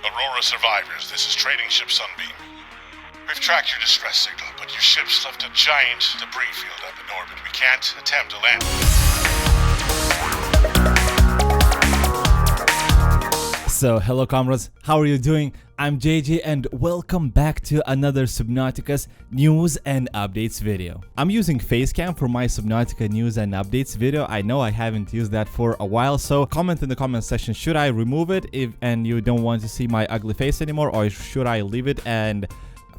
Aurora survivors, this is trading ship Sunbeam. We've tracked your distress signal, but your ship's left a giant debris field up in orbit. We can't attempt to land. So, hello comrades, how are you doing? I'm JJ and welcome back to another Subnautica's news and updates video. I'm using Facecam for my Subnautica news and updates video. I know I haven't used that for a while, so comment in the comment section, should I remove it and you don't want to see my ugly face anymore, or should I leave it and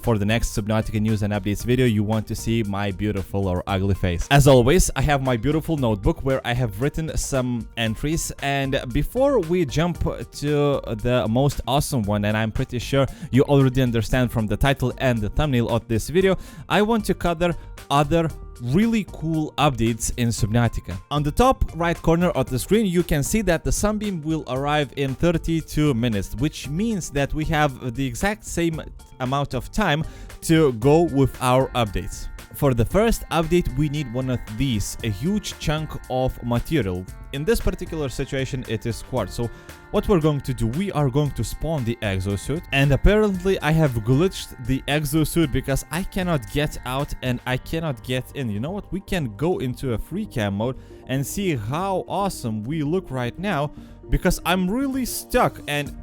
for the next Subnautica news and updates video you want to see my beautiful or ugly face. As always, I have my beautiful notebook where I have written some entries, and before we jump to the most awesome one, and I'm pretty sure you already understand from the title and the thumbnail of this video, I want to cover other really cool updates in Subnautica. On the top right corner of the screen you can see that the Sunbeam will arrive in 32 minutes, which means that we have the exact same amount of time to go with our updates. For the first update we need one of these, a huge chunk of material. In this particular situation it is quartz. So what we're going to do, we are going to spawn the exosuit, and apparently I have glitched the exosuit because I cannot get out and I cannot get in. You know what, we can go into a free cam mode and see how awesome we look right now, because I'm really stuck and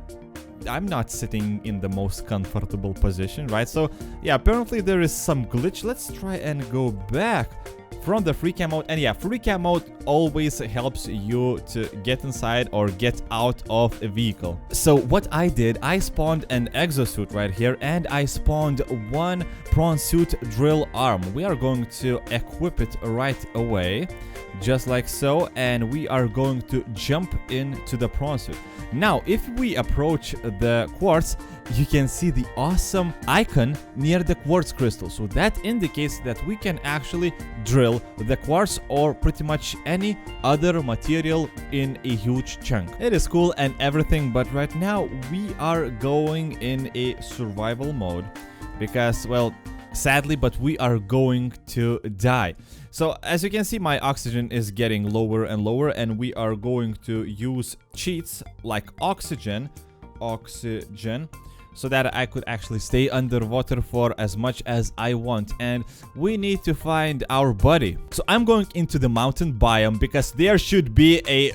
I'm not sitting in the most comfortable position, right? So yeah, apparently there is some glitch. Let's try and go back from the free cam mode, and yeah, free cam mode always helps you to get inside or get out of a vehicle. So what I did, I spawned an exosuit right here, and I spawned one prawn suit drill arm. We are going to equip it right away, just like so, and we are going to jump into the prawn suit. Now if we approach the quartz, you can see the awesome icon near the quartz crystal, so that indicates that we can actually drill the quartz or pretty much any other material in a huge chunk. It is cool and everything, but right now we are going in a survival mode because, well, sadly, but we are going to die. So as you can see, my oxygen is getting lower and lower, and we are going to use cheats like oxygen, so that I could actually stay underwater for as much as I want. And we need to find our buddy. So I'm going into the mountain biome because there should be a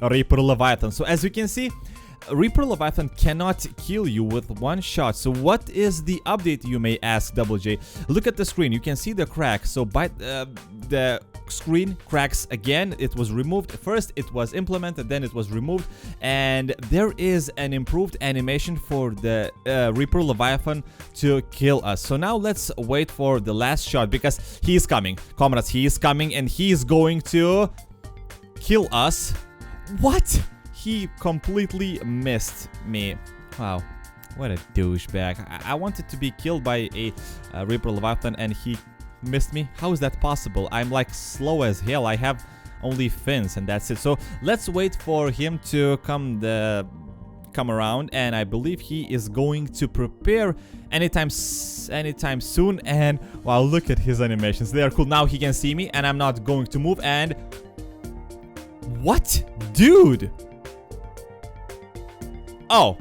Reaper Leviathan. So as you can see, Reaper Leviathan cannot kill you with one shot. So what is the update, you may ask, DoubleJ? Look at the screen, you can see the crack. So by the screen cracks again, it was removed. First it was implemented, then it was removed, and there is an improved animation for the Reaper Leviathan to kill us. So now let's wait for the last shot because he is coming. Comrades, he is coming and he is going to kill us. What? He completely missed me. Wow, what a douchebag. I wanted to be killed by a Reaper Leviathan and he missed me. How is that possible? I'm like slow as hell. I have only fins and that's it. So let's wait for him to come around, and I believe he is going to prepare anytime soon. And wow, look at his animations, they are cool. Now he can see me and I'm not going to move. And what, dude? Oh,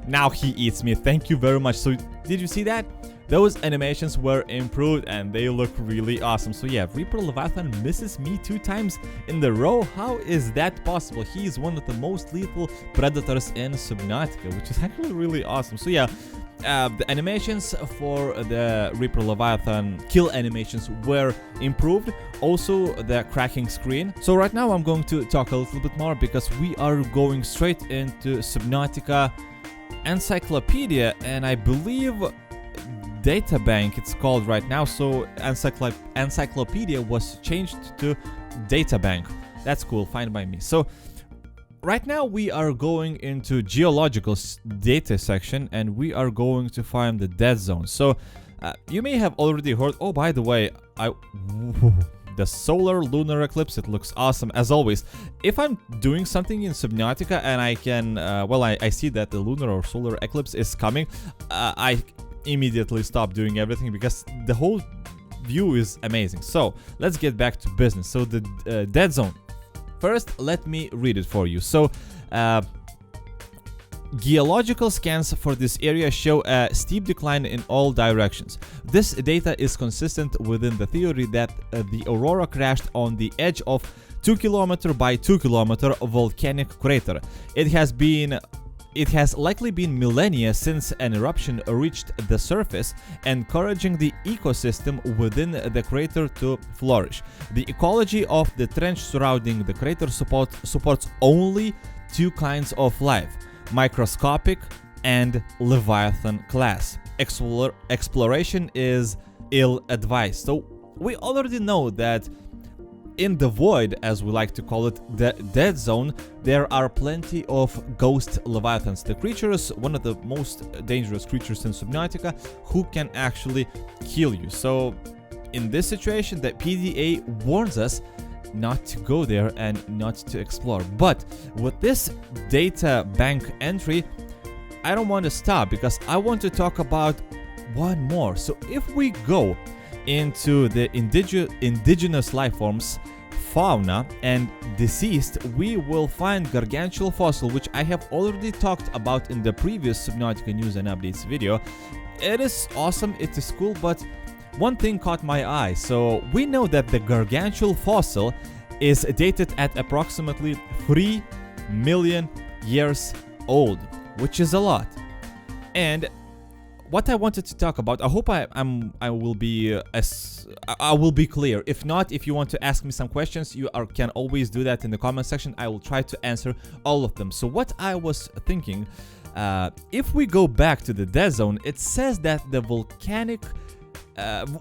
now he eats me. Thank you very much. So did you see that? Those animations were improved and they look really awesome. So yeah, Reaper Leviathan misses me 2 times in the row. How is that possible? He is one of the most lethal predators in Subnautica, which is actually really awesome. So yeah, the animations for the Reaper Leviathan kill animations were improved. Also the cracking screen. So right now I'm going to talk a little bit more because we are going straight into Subnautica Encyclopedia, and I believe Databank it's called right now. So Encyclopedia was changed to Databank. That's cool, fine by me. So right now we are going into geological data section and we are going to find the dead zone. So you may have already heard, oh by the way, the solar lunar eclipse, it looks awesome as always. If I'm doing something in Subnautica and I can I see that the lunar or solar eclipse is coming, I immediately stop doing everything because the whole view is amazing. So let's get back to business. So the dead zone, first let me read it for you. So Geological scans for this area show a steep decline in all directions. This data is consistent within the theory that the aurora crashed on the edge of 2 km by 2 km volcanic crater. It has likely been millennia since an eruption reached the surface, encouraging the ecosystem within the crater to flourish. The ecology of the trench surrounding the crater supports only two kinds of life: microscopic and Leviathan class. Exploration is ill-advised. So we already know that in the void, as we like to call it, the dead zone, there are plenty of ghost leviathans, the creatures, one of the most dangerous creatures in Subnautica, who can actually kill you. So in this situation, the PDA warns us not to go there and not to explore. But with this data bank entry, I don't want to stop, because I want to talk about one more. So if we go into the indigenous life forms, fauna, and deceased, we will find gargantuan fossil, which I have already talked about in the previous Subnautica news and updates video. It is awesome, it is cool, but one thing caught my eye. So we know that the gargantuan fossil is dated at approximately 3 million years old, which is a lot. And what I wanted to talk about, I hope I will be clear. If not, if you want to ask me some questions, you can always do that in the comment section. I will try to answer all of them. So what I was thinking, if we go back to the dead zone, it says that the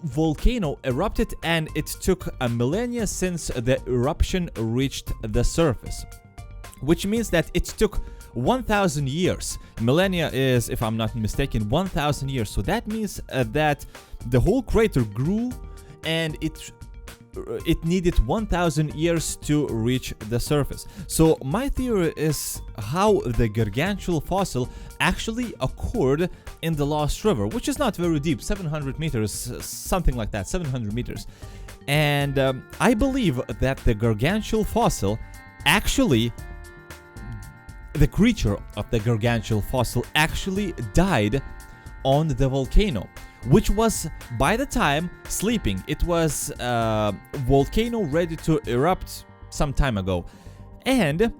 volcano erupted and it took a millennia since the eruption reached the surface, which means that it took 1,000 years. Millennia is, if I'm not mistaken, 1,000 years. So that means that the whole crater grew and it needed 1,000 years to reach the surface. So my theory is how the gargantuan fossil actually occurred in the Lost River, which is not very deep, 700 meters, something like that, 700 meters. And I believe that the gargantuan fossil actually, the creature of the gargantuan fossil actually died on the volcano, which was, by the time, sleeping. It was a volcano ready to erupt some time ago. And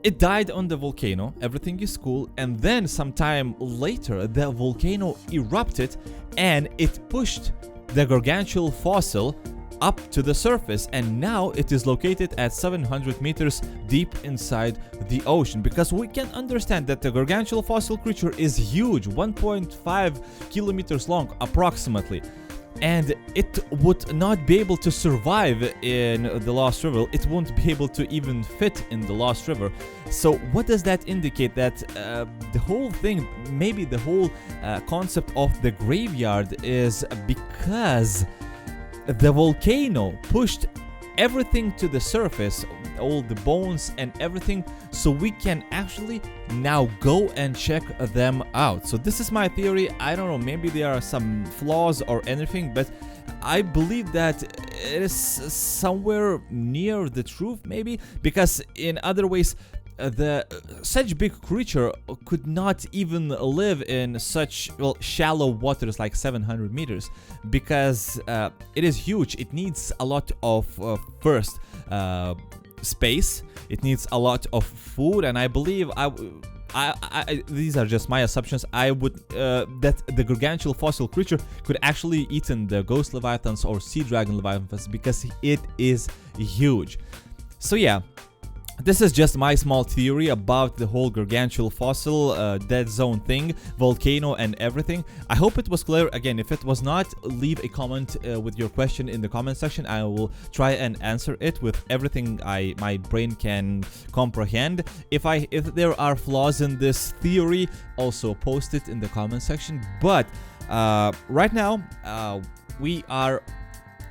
it died on the volcano, everything is cool, and then sometime later the volcano erupted and it pushed the gargantuan fossil up to the surface, and now it is located at 700 meters deep inside the ocean, because we can understand that the gargantuan fossil creature is huge, 1.5 kilometers long approximately, and it would not be able to survive in the Lost River. It won't be able to even fit in the Lost River. So what does that indicate? That the whole thing, maybe the whole concept of the graveyard is because the volcano pushed everything to the surface, all the bones and everything, so we can actually now go and check them out. So this is my theory. I don't know, maybe there are some flaws or anything, but I believe that it is somewhere near the truth, maybe, because in other ways such big creature could not even live in such shallow waters like 700 meters, because it is huge. It needs a lot of first space, it needs a lot of food, and I believe these are just my assumptions. I would that the gargantuan fossil creature could actually eaten the ghost leviathans or sea dragon leviathans, because it is huge. So yeah, this is just my small theory about the whole gargantuan fossil, dead zone thing, volcano and everything. I hope it was clear. Again, if it was not, leave a comment with your question in the comment section. I will try and answer it with everything my brain can comprehend. If there are flaws in this theory, also post it in the comment section. But right now, we are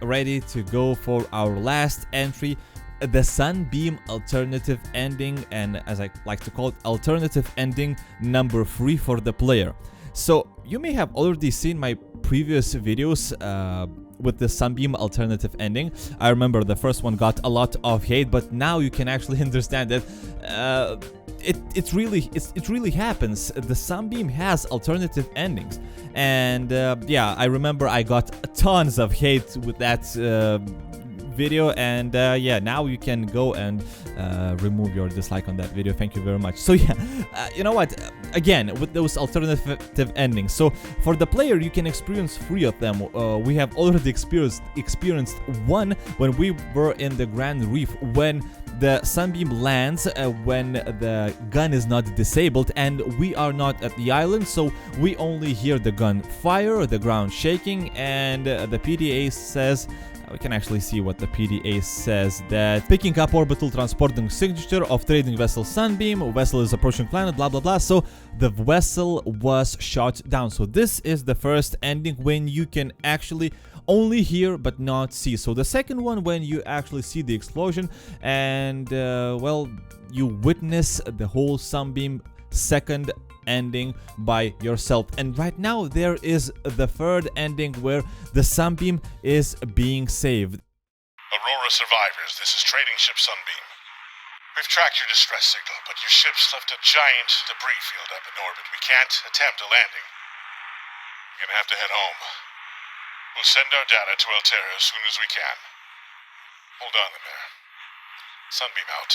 ready to go for our last entry, the Sunbeam alternative ending, and as I like to call it, alternative ending number 3 for the player. So you may have already seen my previous videos with the Sunbeam alternative ending. I remember the first one got a lot of hate, but now you can actually understand that it really happens. The Sunbeam has alternative endings, and yeah, I remember I got tons of hate with that video, and yeah, now you can go and remove your dislike on that video. Thank you very much. So yeah, you know what, again, with those alternative endings, so for the player you can experience 3 of them. We have already experienced one when we were in the Grand Reef, when the Sunbeam lands, when the gun is not disabled and we are not at the island, so we only hear the gun fire, the ground shaking, and the PDA says, we can actually see what the PDA says, that picking up orbital transporting signature of trading vessel Sunbeam, vessel is approaching planet, blah blah blah. So the vessel was shot down. So this is the first ending, when you can actually only hear but not see. So the second one, when you actually see the explosion and well, you witness the whole Sunbeam second ending by yourself. And right now there is the third ending, where the Sunbeam is being saved. Aurora survivors, this is trading ship Sunbeam. We've tracked your distress signal, but your ship's left a giant debris field up in orbit. We can't attempt a landing. You're gonna have to head home. We'll send our data to Altera as soon as we can. Hold on in there. Sunbeam out.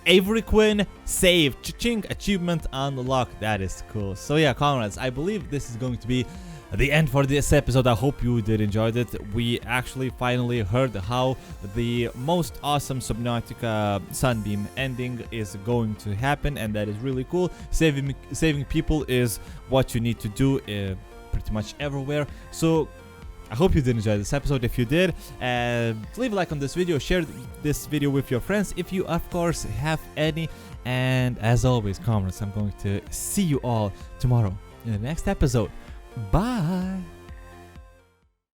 Avery Quinn saved. Cha-ching, achievement unlocked. That is cool. So yeah, comrades, I believe this is going to be the end for this episode. I hope you did enjoy it. We actually finally heard how the most awesome Subnautica Sunbeam ending is going to happen, and that is really cool. Saving people is what you need to do pretty much everywhere. So I hope you did enjoy this episode. If you did, leave a like on this video, share this video with your friends if you of course have any, and as always, comrades, I'm going to see you all tomorrow in the next episode. Bye.